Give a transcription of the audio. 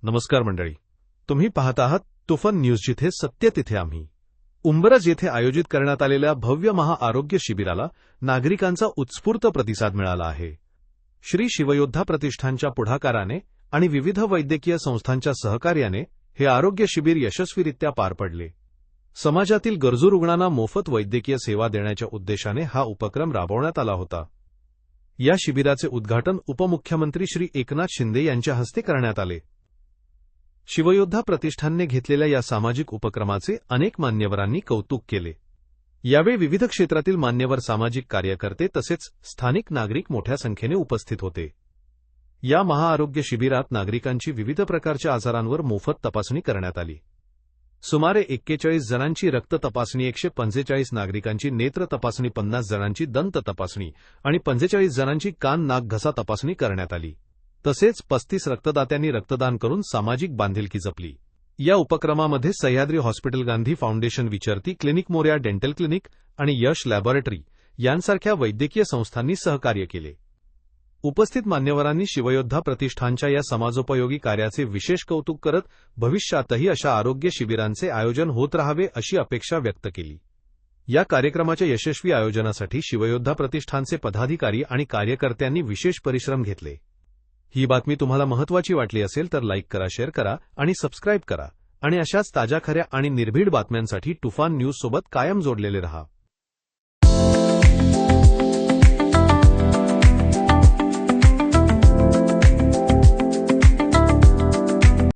नमस्कार मंडळी, तुम्ही पाहत आहात तुफान न्यूज, जिथे सत्य तिथे आम्ही. उंबरज येथे आयोजित करण्यात आलेल्या भव्य महाआरोग्य शिबिराला नागरिकांचा उत्स्फूर्त प्रतिसाद मिळाला आहे. श्री शिवयोद्धा प्रतिष्ठानच्या पुढाकाराने आणि विविध वैद्यकीय संस्थांच्या सहकार्याने हे आरोग्य शिबिर यशस्वीरित्या पार पडले. समाजातील गरजू रुग्णांना मोफत वैद्यकीय सेवा देण्याच्या उद्देशाने हा उपक्रम राबवण्यात आला होता. या शिबिराचे उद्घाटन उपमुख्यमंत्री श्री एकनाथ शिंदे यांच्या हस्ते करण्यात आले. शिवयोद्धा प्रतिष्ठानने घेतलेल्या या सामाजिक उपक्रमाचे अनेक मान्यवरांनी कौतुक केले. यावेळी विविध क्षेत्रातील मान्यवर, सामाजिक कार्यकर्ते तसेच स्थानिक नागरिक मोठ्या संख्येने उपस्थित होते. या महाआरोग्य शिबिरात नागरिकांची विविध प्रकारच्या आजारांवर मोफत तपासणी करण्यात आली. सुमारे 41 जणांची रक्त तपासणी, 145 नागरिकांची नेत्र तपासणी, 50 जणांची दंत तपासणी आणि 45 जणांची कान, नाक, घसा तपासणी करण्यात आली. तसेच 35 रक्तदात्यांनी रक्तदान करून सामाजिक बांधिलकी जपली. या उपक्रमामध्ये सह्याद्री हॉस्पिटल, गांधी फाउंडेशन, विचरती क्लिनिक, मोर्या डेंटल क्लिनिक आणि यश लॅबोरेटरी यांसारख्या वैद्यकीय संस्थांनी सहकार्य केले. उपस्थित मान्यवरांनी शिवयोद्धा प्रतिष्ठानच्या या समाजोपयोगी कार्याचे विशेष कौतुक करत भविष्यातही अशा आरोग्य शिबिरांचे आयोजन होत राहावे अशी अपेक्षा व्यक्त केली. या कार्यक्रमाच्या यशस्वी आयोजनासाठी शिवयोद्धा प्रतिष्ठानचे पदाधिकारी आणि कार्यकर्त्यांनी विशेष परिश्रम घेतले. ही बातमी तुम्हाला महत्त्वाची वाटली असेल तर लाईक करा, शेअर करा आणि सबस्क्राईब करा आणि अशाच ताज्या, खऱ्या आणि निर्भीड बातम्यांसाठी तुफान न्यूज सोबत कायम जोडलेले रहा.